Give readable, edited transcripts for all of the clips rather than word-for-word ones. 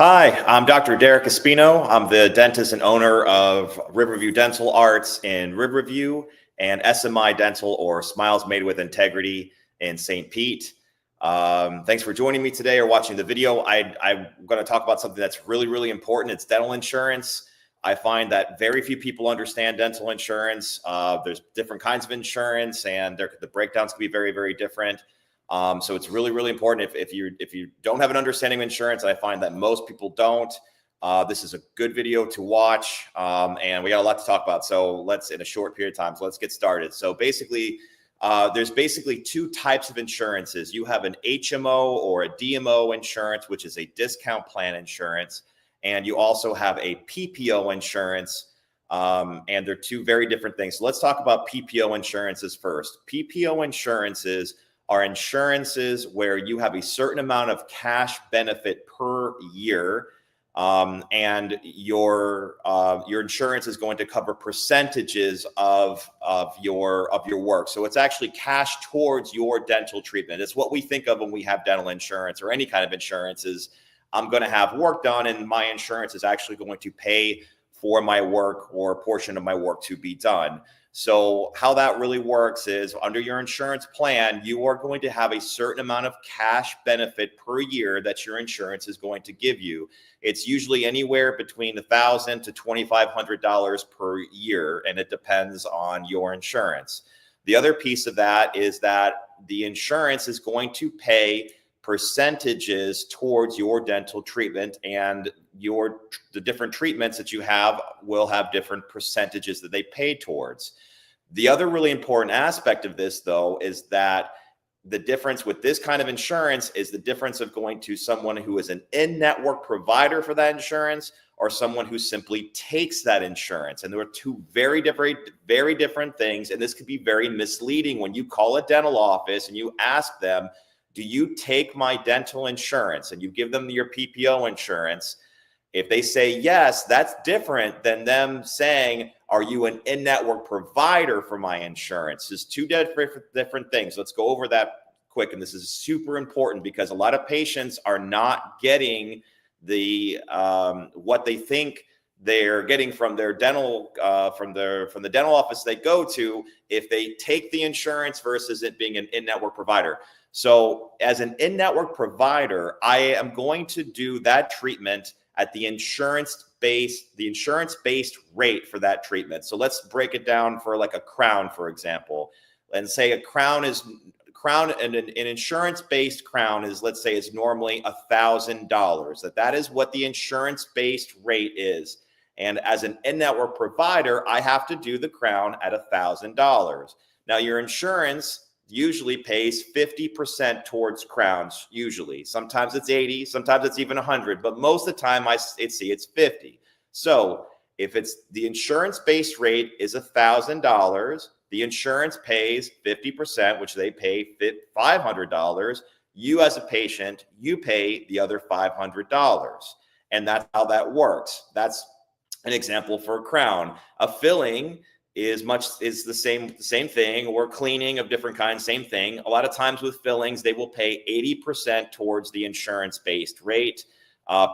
Hi, I'm Dr. Derek Espino. I'm the dentist and owner of Riverview Dental Arts in Riverview and SMI Dental, or Smiles Made with Integrity, in St. Pete. Thanks for joining me today or watching the video. I'm going to talk about something that's really, really important. It's dental insurance. I find that very few people understand dental insurance. There's different kinds of insurance, and the breakdowns can be very, very different. So it's really, really important if you don't have an understanding of insurance, and I find that most people don't. This is a good video to watch, and we got a lot to talk about. So in a short period of time, so let's get started. So basically, there's basically two types of insurances. You have an HMO or a DMO insurance, which is a discount plan insurance, and you also have a PPO insurance. And they're two very different things. So let's talk about PPO insurances first. PPO insurances are insurances where you have a certain amount of cash benefit per year, and your insurance is going to cover percentages of your work. So it's actually cash towards your dental treatment. It's what we think of when we have dental insurance or any kind of insurance. Is I'm going to have work done, and my insurance is actually going to pay for my work or a portion of my work to be done. So how that really works is, under your insurance plan, you are going to have a certain amount of cash benefit per year that your insurance is going to give you. It's usually anywhere between $1,000 to $2,500 per year, and it depends on your insurance. The other piece of that is that the insurance is going to pay percentages towards your dental treatment, and the different treatments that you have will have different percentages that they pay towards. The other really important aspect of this, though, is that the difference with this kind of insurance is the difference of going to someone who is an in-network provider for that insurance or someone who simply takes that insurance. And there are two very different things, and this could be very misleading when you call a dental office and you ask them, do you take my dental insurance? And you give them your PPO insurance. If they say yes, that's different than them saying, are you an in-network provider for my insurance? There's two different things. Let's go over that quick. And this is super important because a lot of patients are not getting the what they think they're getting from their dental from the dental office they go to if they take the insurance versus it being an in-network provider. So as an in-network provider, I am going to do that treatment at the insurance-based rate for that treatment. So let's break it down for like a crown, for example, and say a crown and an insurance-based crown is, let's say, is normally $1,000. That is what the insurance-based rate is. And as an in-network provider, I have to do the crown at $1,000. Now, your insurance usually pays 50% towards crowns. Usually, sometimes it's 80, sometimes it's even 100, but most of the time it's 50. So if it's the insurance-based rate is $1,000, the insurance pays 50%, which they pay $500. You as a patient, you pay the other $500, and that's how that works. That's an example for a crown. A filling is the same thing, or cleaning of different kinds, same thing. A lot of times with fillings, they will pay 80% towards the insurance-based rate.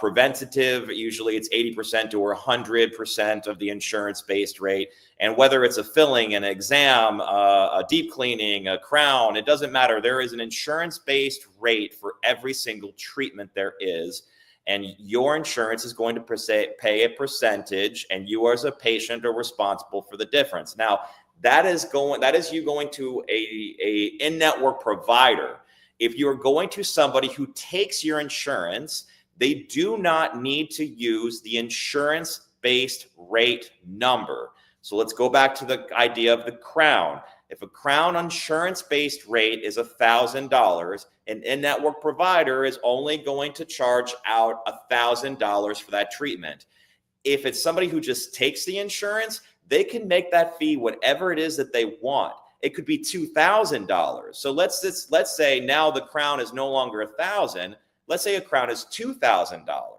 Preventative, usually it's 80% or 100% of the insurance-based rate. And whether it's a filling, an exam, a deep cleaning, a crown, it doesn't matter. There is an insurance-based rate for every single treatment there is. And your insurance is going to pay a percentage, and you as a patient are responsible for the difference. Now, that is you going to a in-network provider. If you're going to somebody who takes your insurance, they do not need to use the insurance-based rate number. So let's go back to the idea of the crown. If a crown insurance-based rate is $1,000, an in-network provider is only going to charge out $1,000 for that treatment. If it's somebody who just takes the insurance, they can make that fee whatever it is that they want. It could be $2,000. So let's say now the crown is no longer $1,000. Let's say a crown is $2,000.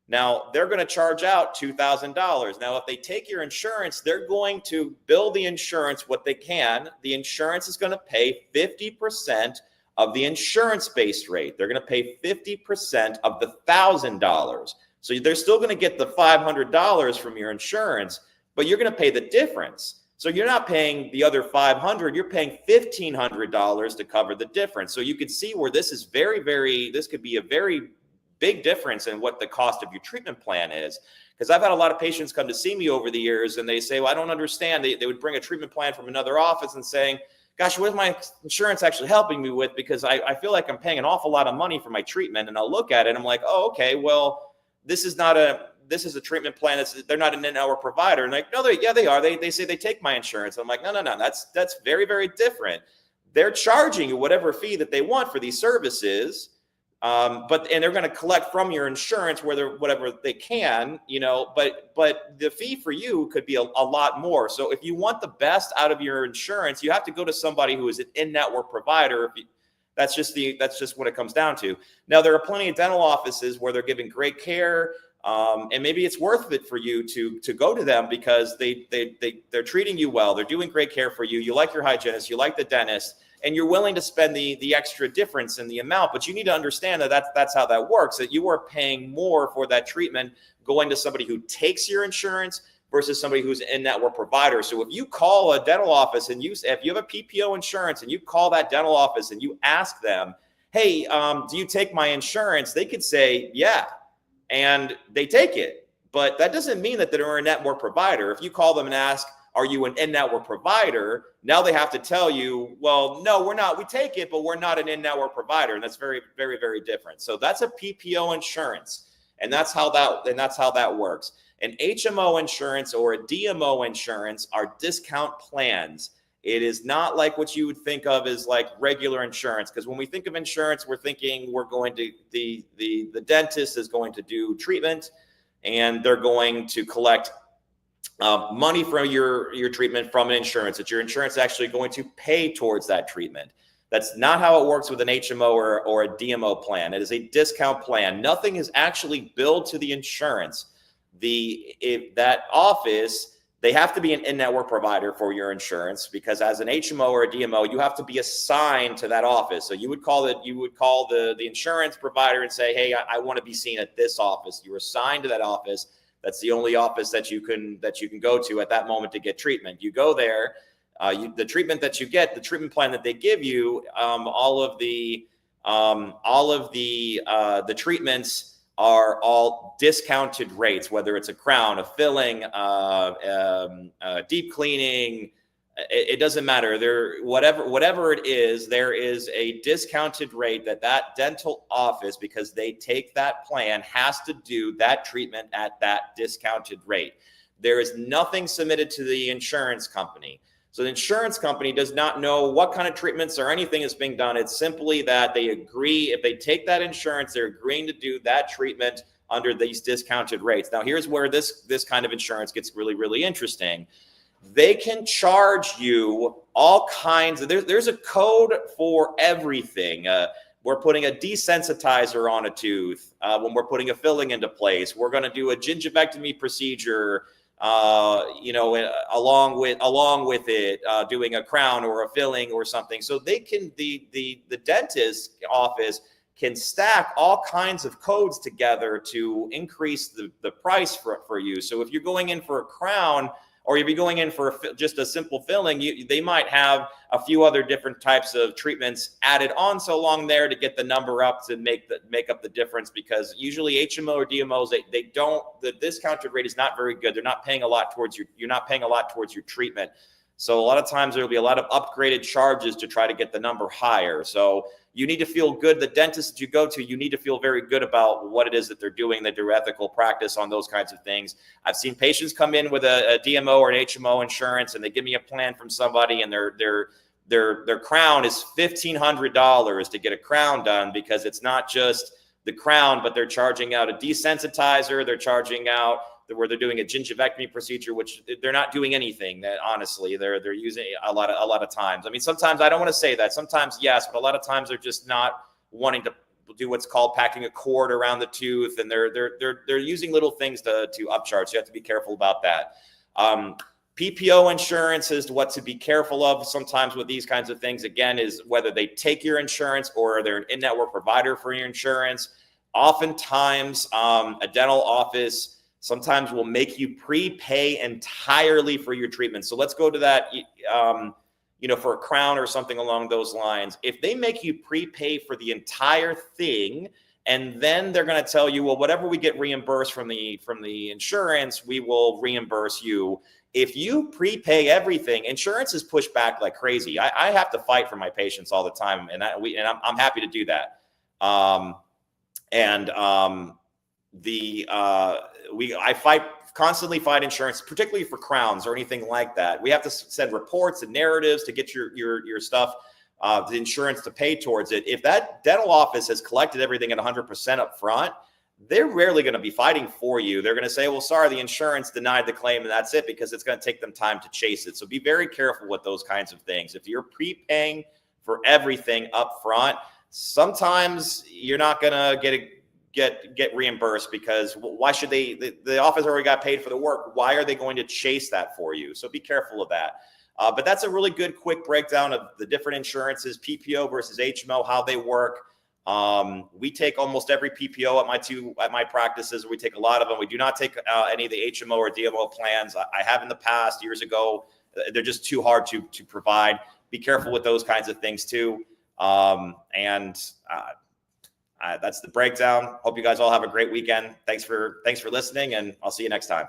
Now, they're going to charge out $2,000. Now, if they take your insurance, they're going to bill the insurance what they can. The insurance is going to pay 50% of the insurance-based rate. They're going to pay 50% of the $1,000. So they're still going to get the $500 from your insurance, but you're going to pay the difference. So you're not paying the other $500, you're paying $1,500 to cover the difference. So you can see where this is this could be a very big difference in what the cost of your treatment plan is. Because I've had a lot of patients come to see me over the years and they say, well, I don't understand. They would bring a treatment plan from another office and saying, gosh, what is my insurance actually helping me with? Because I feel like I'm paying an awful lot of money for my treatment. And I'll look at it and I'm like, oh, okay, well, this is a treatment plan. They're not an in-network provider. And like, no, they are. They say they take my insurance. I'm like, no. That's very, very different. They're charging you whatever fee that they want for these services. And they're going to collect from your insurance whatever they can, but the fee for you could be a lot more. So if you want the best out of your insurance, you have to go to somebody who is an in-network provider. That's just what it comes down to. Now, there are plenty of dental offices where they're giving great care. And maybe it's worth it for you to go to them because they're treating you well. They're doing great care for you. You like your hygienist, you like the dentist, and you're willing to spend the extra difference in the amount. But you need to understand that that's how that works, that you are paying more for that treatment going to somebody who takes your insurance versus somebody who's an in-network provider. So if you call a dental office and if you have a PPO insurance and you call that dental office and you ask them, hey, do you take my insurance? They could say, yeah, and they take it. But that doesn't mean that they're a network provider. If you call them and ask, are you an in-network provider? Now they have to tell you, well, no, we're not. We take it, but we're not an in-network provider. And that's very, very, very different. So that's a PPO insurance. And that's how that works. An HMO insurance or a DMO insurance are discount plans. It is not like what you would think of as like regular insurance. Because when we think of insurance, we're thinking we're going to, the dentist is going to do treatment and they're going to collect money from your treatment from an insurance, that your insurance is actually going to pay towards that treatment. That's not how it works with an HMO or a DMO plan. It is a discount plan. Nothing is actually billed to the insurance. That office, they have to be an in-network provider for your insurance, because as an HMO or a DMO, you have to be assigned to that office. So you would call the insurance provider and say, hey, I want to be seen at this office. You're assigned to that office. That's the only office that you can go to at that moment to get treatment. You go there, the treatment that you get, the treatment plan that they give you, all of the treatments are all discounted rates, whether it's a crown, a filling, deep cleaning. It doesn't matter. Whatever it is, there is a discounted rate that dental office, because they take that plan, has to do that treatment at that discounted rate. There is nothing submitted to the insurance company. So the insurance company does not know what kind of treatments or anything is being done. It's simply that they agree, if they take that insurance, they're agreeing to do that treatment under these discounted rates. Now, here's where this kind of insurance gets really, really interesting. They can charge you all kinds of, there's a code for everything. We're putting a desensitizer on a tooth. When we're putting a filling into place, we're going to do a gingivectomy procedure, along with it, doing a crown or a filling or something. So they can, the dentist office can stack all kinds of codes together to increase the price for you. So if you're going in for a crown, or if you're going in for just a simple filling, they might have a few other different types of treatments added on so long there to get the number up to make up the difference. Because usually HMO or DMOs, the discounted rate is not very good. They're not paying a lot towards you're not paying a lot towards your treatment. So a lot of times there will be a lot of upgraded charges to try to get the number higher. So you need to feel good. The dentist that you go to, you need to feel very good about what it is that they're doing, that they're ethical practice on those kinds of things. I've seen patients come in with a DMO or an HMO insurance, and they give me a plan from somebody, and their crown is $1,500 to get a crown done, because it's not just the crown, but they're charging out a desensitizer. They're charging out where they're doing a gingivectomy procedure, which they're not doing anything. That honestly, they're using a lot of times. I mean, sometimes I don't want to say that. Sometimes yes, but a lot of times they're just not wanting to do what's called packing a cord around the tooth, and they're using little things to upcharge. So you have to be careful about that. PPO insurance is what to be careful of sometimes with these kinds of things. Again, is whether they take your insurance or they're an in-network provider for your insurance. Oftentimes, a dental office sometimes will make you prepay entirely for your treatment. So let's go to that, for a crown or something along those lines. If they make you prepay for the entire thing, and then they're going to tell you, well, whatever we get reimbursed from the insurance, we will reimburse you. If you prepay everything, insurance is pushed back like crazy. I have to fight for my patients all the time, and I'm happy to do that. I constantly fight insurance, particularly for crowns or anything like that. We have to send reports and narratives to get your stuff, the insurance to pay towards it. If that dental office has collected everything at 100% up front, they're rarely going to be fighting for you. They're going to say, well, sorry, the insurance denied the claim, and that's it, because it's going to take them time to chase it. So be very careful with those kinds of things. If you're prepaying for everything up front, sometimes you're not going to get reimbursed, because why should they? The office already got paid for the work. Why are they going to chase that for you? So be careful of that. But that's a really good quick breakdown of the different insurances, PPO versus HMO, how they work. We take almost every PPO at my practices. We take a lot of them. We do not take any of the HMO or DMO plans. I have in the past, years ago. They're just too hard to provide. Be careful with those kinds of things too. That's the breakdown. Hope you guys all have a great weekend. Thanks for listening, and I'll see you next time.